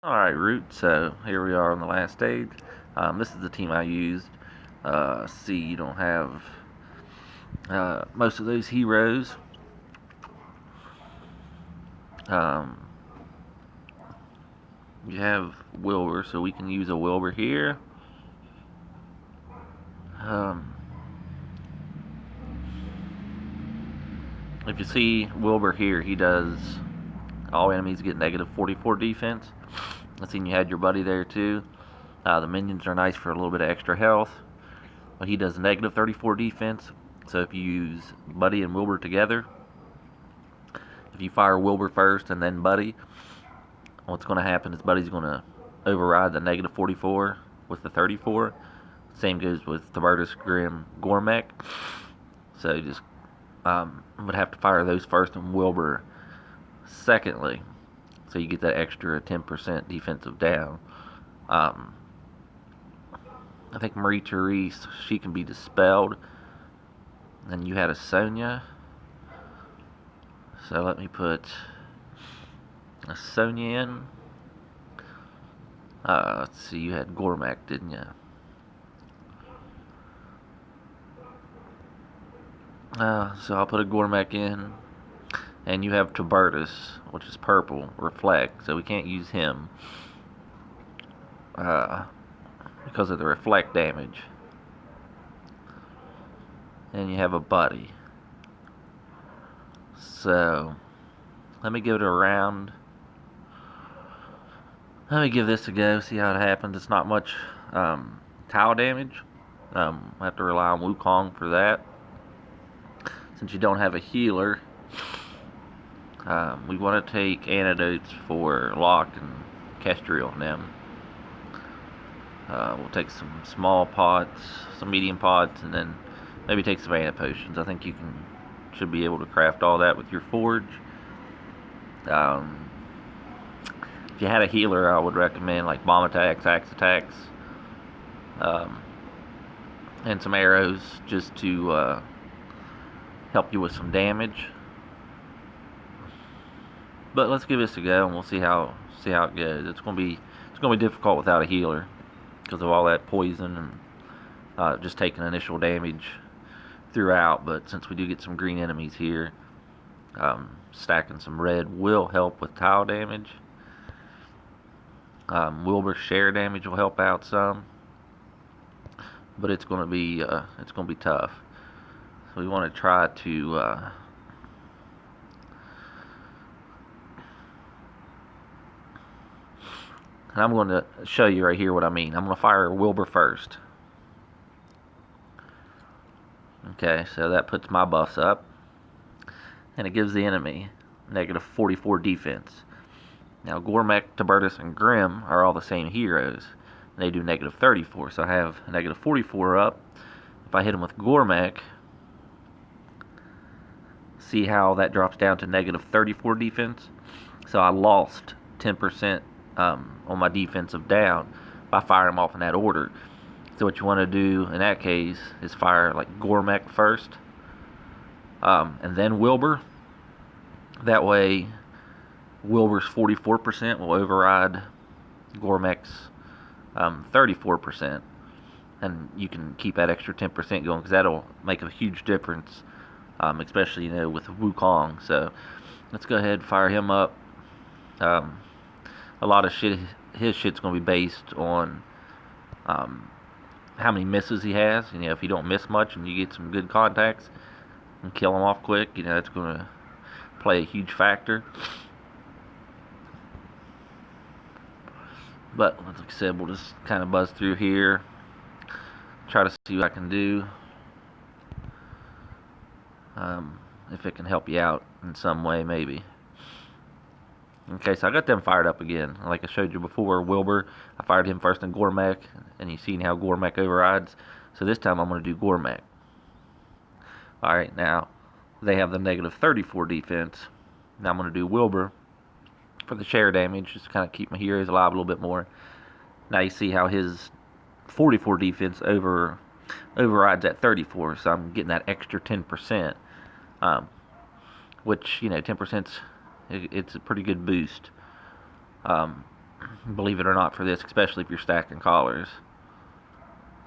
Alright, Root, so here we are on the last stage. This is the team I used. See, you don't have most of those heroes. Um, you have Wilbur, so we can use a Wilbur here. Um, if you see Wilbur here, he does all enemies get negative 44 defense. I seen you had your buddy there too. The minions are nice for a little bit of extra health. But he does negative 34 defense. So if you use Buddy and Wilbur together, if you fire Wilbur first and then Buddy, what's going to happen is Buddy's going to override the negative 44 with the 34. Same goes with Tabertus, Grim, Gormek. So you just would have to fire those first and Wilbur secondly. So you get that extra 10% defensive down. I think Marie Therese, she can be dispelled. And you had a Sonya. So let me put a Sonya in. Let's see, you had Gormak, didn't you? So I'll put a Gormak in. And you have Tabertus, which is purple, reflect. So we can't use him. Because of the reflect damage. And you have a Buddy. So let me give it a round. Let me give this a go, see how it happens. It's not much tile damage. I have to rely on Wukong for that. Since you don't have a healer, we want to take antidotes for Locke and Kestrel and them. We'll take some small pots, some medium pots, and then maybe take some mana potions. I think you should be able to craft all that with your forge. If you had a healer, I would recommend like bomb attacks, axe attacks, and some arrows just to help you with some damage. But let's give this a go, and we'll see how it goes. It's gonna be difficult without a healer because of all that poison and just taking initial damage throughout. But since we do get some green enemies here, stacking some red will help with tile damage. Wilbur's share damage will help out some, but it's gonna be tough. So we want to try to and I'm going to show you right here what I mean. I'm going to fire Wilbur first. Okay, so that puts my buffs up, and it gives the enemy negative 44 defense. Now Gormek, Tabertus, and Grim are all the same heroes. And they do negative 34, so I have negative 44 up. If I hit him with Gormek, see how that drops down to negative 34 defense? So I lost 10% on my defensive down by firing them off in that order. So what you want to do in that case is fire like Gormek first, and then Wilbur. That way, Wilbur's 44% will override Gormek's 34%, and you can keep that extra 10% going because that'll make a huge difference, especially with Wukong. So let's go ahead and fire him up. A lot of his shit's gonna be based on how many misses he has. If you don't miss much and you get some good contacts and kill him off quick, it's gonna play a huge factor. But like I said, we'll just kind of buzz through here, try to see what I can do, if it can help you out in some way, maybe. Okay, so I got them fired up again. Like I showed you before, Wilbur, I fired him first in Gormek, and you've seen how Gormek overrides. So this time I'm going to do Gormek. Alright, now they have the negative 34 defense. Now I'm going to do Wilbur for the share damage, just to kind of keep my heroes alive a little bit more. Now you see how his 44 defense overrides at 34, so I'm getting that extra 10%, which 10%'s it's a pretty good boost. believe it or not, for this, especially if you're stacking collars.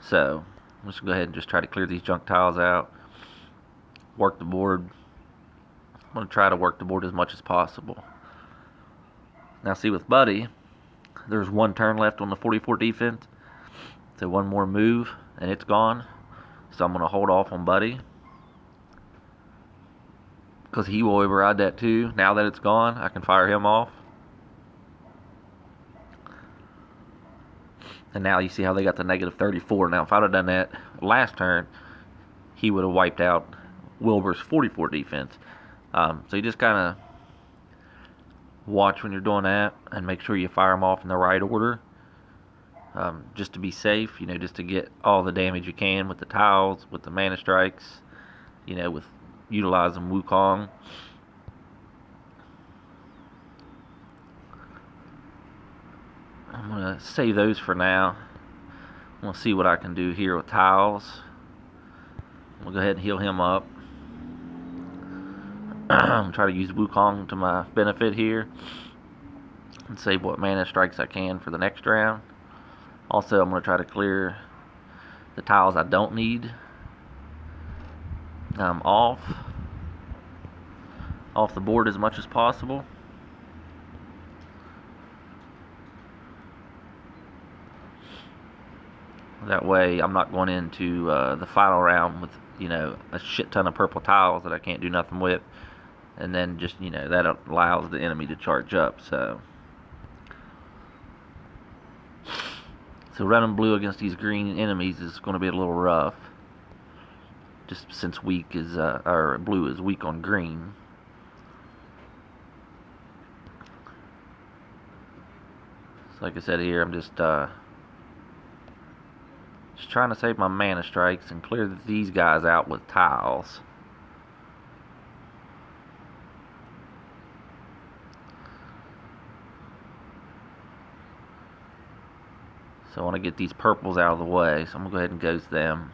So let's go ahead and just try to clear these junk tiles out. Work the board. I'm going to try to work the board as much as possible. Now see, with Buddy, there's one turn left on the 44 defense. So one more move and it's gone. So I'm going to hold off on Buddy, because he will override that too. Now that it's gone, I can fire him off. And now you see how they got the negative 34. Now if I'd have done that last turn, he would have wiped out Wilbur's 44 defense. So you just kind of watch when you're doing that and make sure you fire them off in the right order. Just to be safe, just to get all the damage you can with the tiles, with the mana strikes, with utilizing Wukong. I'm going to save those for now. I'm going to see what I can do here with tiles. I'm going to go ahead and heal him up. I'm going to try to use Wukong to my benefit here and save what mana strikes I can for the next round. Also, I'm going to try to clear the tiles I don't need off the board as much as possible. That way I'm not going into the final round with a shit ton of purple tiles that I can't do nothing with, and then just that allows the enemy to charge up. So running blue against these green enemies is going to be a little rough, just since blue is weak on green. So like I said here, I'm just trying to save my mana strikes and clear these guys out with tiles. So I want to get these purples out of the way, so I'm going to go ahead and ghost them.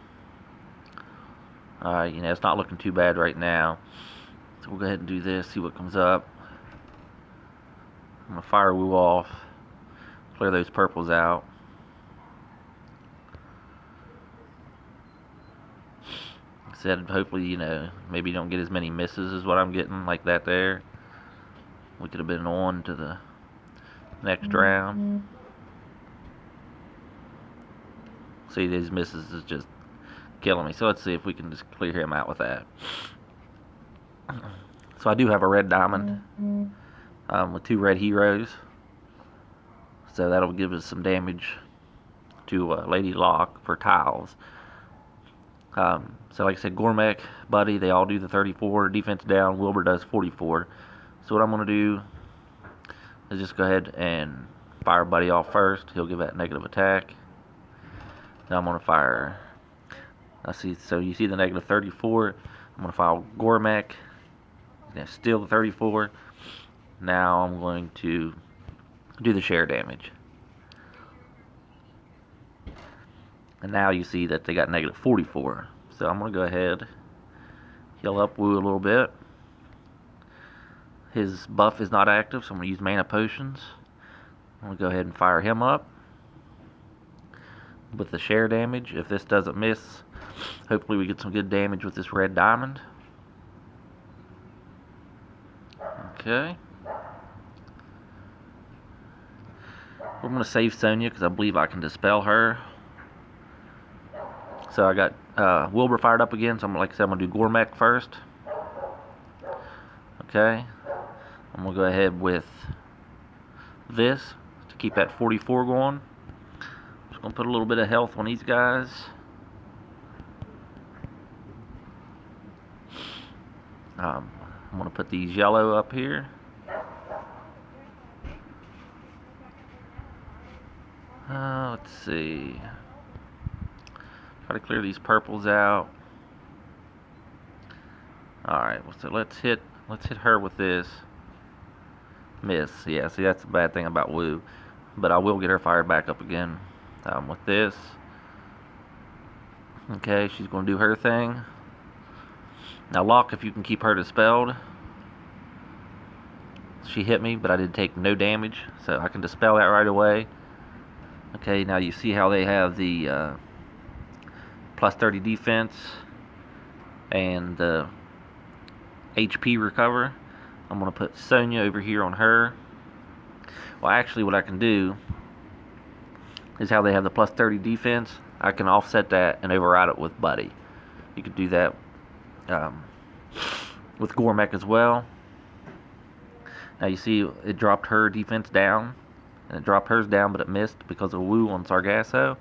Alright, it's not looking too bad right now. So we'll go ahead and do this, see what comes up. I'm going to fire Wu off, clear those purples out. Like I said, hopefully, maybe you don't get as many misses as what I'm getting, like that there. We could have been on to the next round. See, these misses is just killing me. So let's see if we can just clear him out with that. So I do have a red diamond with 2 red heroes. So that'll give us some damage to Lady Locke for tiles. So like I said, Gormek, Buddy, they all do the 34 defense down. Wilbur does 44. So what I'm going to do is just go ahead and fire Buddy off first. He'll give that negative attack. Now I'm going to fire. So you see the negative 34. I'm going to fire Gormek. Steal the 34. Now I'm going to do the share damage. And now you see that they got negative 44. So I'm going to go ahead, heal up Wu a little bit. His buff is not active, so I'm going to use mana potions. I'm going to go ahead and fire him up with the share damage. If this doesn't miss, hopefully we get some good damage with this red diamond. Okay. We're going to save Sonya because I believe I can dispel her. So I got Wilbur fired up again, so like I said, I'm going to do Gormek first. Okay. I'm going to go ahead with this to keep that 44 going. Just going to put a little bit of health on these guys. I'm going to put these yellow up here. Let's see. Try to clear these purples out. Alright, so let's hit her with this. Miss. Yeah, see, that's the bad thing about Wu. But I will get her fired back up again with this. Okay, she's going to do her thing. Now Locke, if you can keep her dispelled. she hit me, but I did take no damage, so I can dispel that right away. Okay, now you see how they have the plus 30 defense and the HP recover. I'm going to put Sonya over here on her. Well, actually, what I can do is how they have the plus 30 defense. I can offset that and override it with Buddy. You could do that with Gormek as well. Now you see it dropped her defense down, and it dropped hers down, but it missed because of Woo on Sargasso.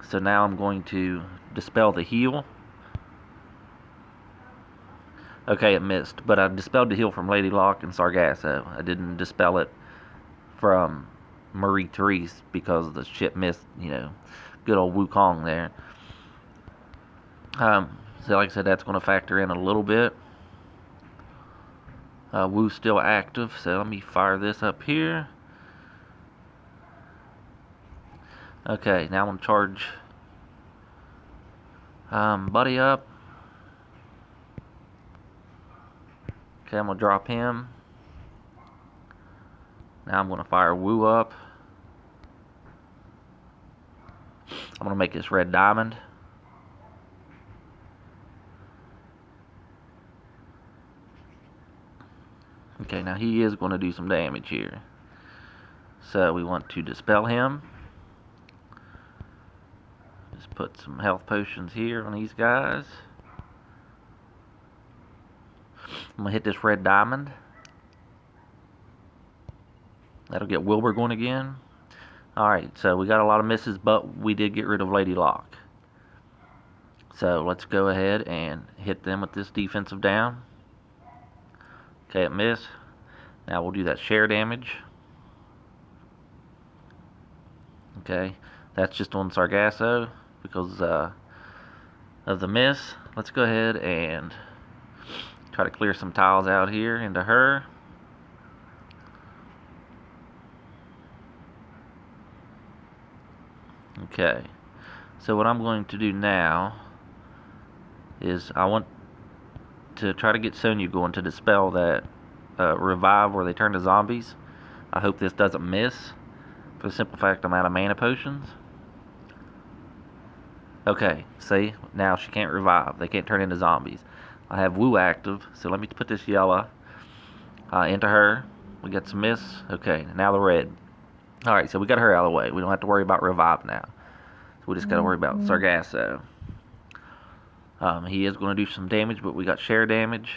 So now I'm going to dispel the heal. Okay, it missed, but I dispelled the heal from Lady Locke and Sargasso. I didn't dispel it from Marie Therese because the ship missed, good old Wukong there. So like I said, that's going to factor in a little bit. Wu's still active, so let me fire this up here. Okay, now I'm going to charge Buddy up. Okay, I'm going to drop him. Now I'm going to fire Wu up. I'm going to make this red diamond. Okay, now he is going to do some damage here. So we want to dispel him. Just put some health potions here on these guys. I'm going to hit this red diamond. That'll get Wilbur going again. Alright, so we got a lot of misses, but we did get rid of Lady Locke. So let's go ahead and hit them with this defensive down. Okay, it missed. Now we'll do that share damage. Okay, that's just on Sargasso because of the miss. Let's go ahead and try to clear some tiles out here into her. Okay, so what I'm going to do now is I want to try to get Sonya going to dispel that revive where they turn to zombies. I hope this doesn't miss, for the simple fact I'm out of mana potions. Okay, see, now she can't revive. They can't turn into zombies. I have Wu active, so let me put this yellow into her. We got some miss. Okay, now the red. Alright, so we got her out of the way. We don't have to worry about revive now. So we just got to worry about Sargasso. He is going to do some damage, but we got share damage.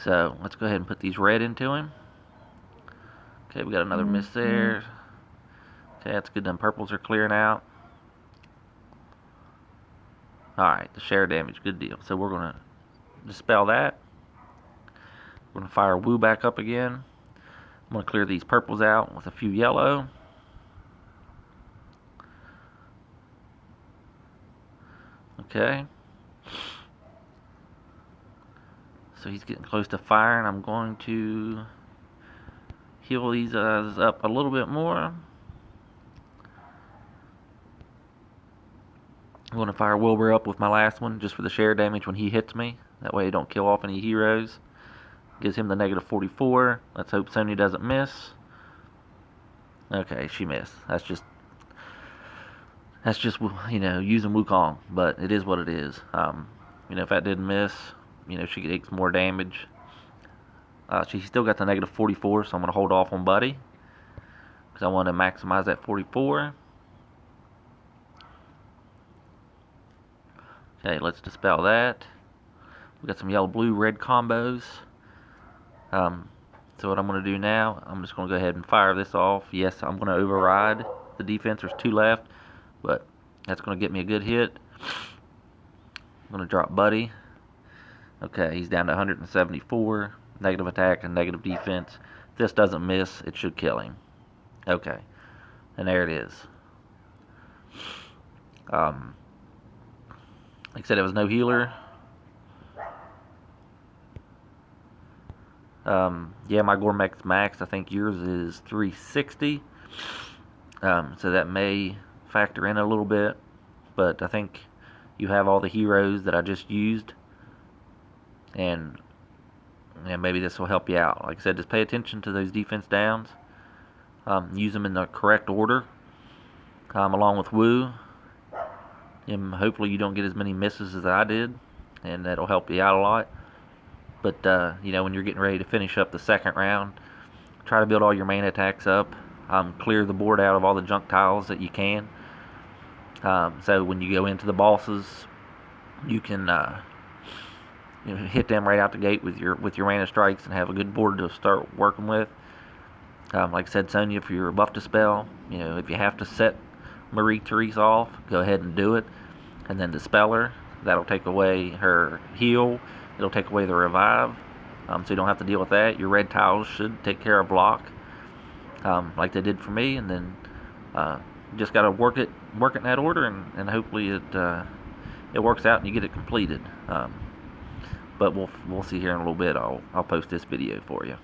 So let's go ahead and put these red into him. Okay, we got another miss there. Okay, that's good. Them purples are clearing out. Alright, the share damage, good deal. So we're going to dispel that. We're going to fire Wu back up again. I'm going to clear these purples out with a few yellow. Okay. So he's getting close to fire, and I'm going to heal these guys up a little bit more. I'm going to fire Wilbur up with my last one just for the share damage when he hits me. That way I don't kill off any heroes. Gives him the negative 44. Let's hope Sonya doesn't miss. Okay, she missed. That's just using Wukong, but it is what it is. If that didn't miss, she takes more damage. She still got the negative 44, so I'm going to hold off on Buddy because I want to maximize that 44. Okay, let's dispel that. We got some yellow, blue, red combos. So what I'm going to do now, I'm just going to go ahead and fire this off. Yes, I'm going to override the defense. There's 2 left, but that's going to get me a good hit. I'm going to drop Buddy. Okay, he's down to 174. Negative attack and negative defense. If this doesn't miss, it should kill him. Okay, and there it is. Like I said, it was no healer. Yeah, my Gormek's max. I think yours is 360. So that may factor in a little bit, but I think you have all the heroes that I just used, and and maybe this will help you out. Like I said, just pay attention to those defense downs. Use them in the correct order, along with woo. And hopefully you don't get as many misses as I did, and that'll help you out a lot. But when you're getting ready to finish up the second round, try to build all your main attacks up. Clear the board out of all the junk tiles that you can. So when you go into the bosses, you can hit them right out the gate with your mana strikes and have a good board to start working with. Like I said, Sonya, for your buff dispel, if you have to set Marie Therese off, go ahead and do it, and then dispel her. That'll take away her heal. It'll take away the revive, so you don't have to deal with that. Your red tiles should take care of block, like they did for me, and then just got to work it in that order, and hopefully it works out and you get it completed. But we'll see here in a little bit. I'll post this video for you.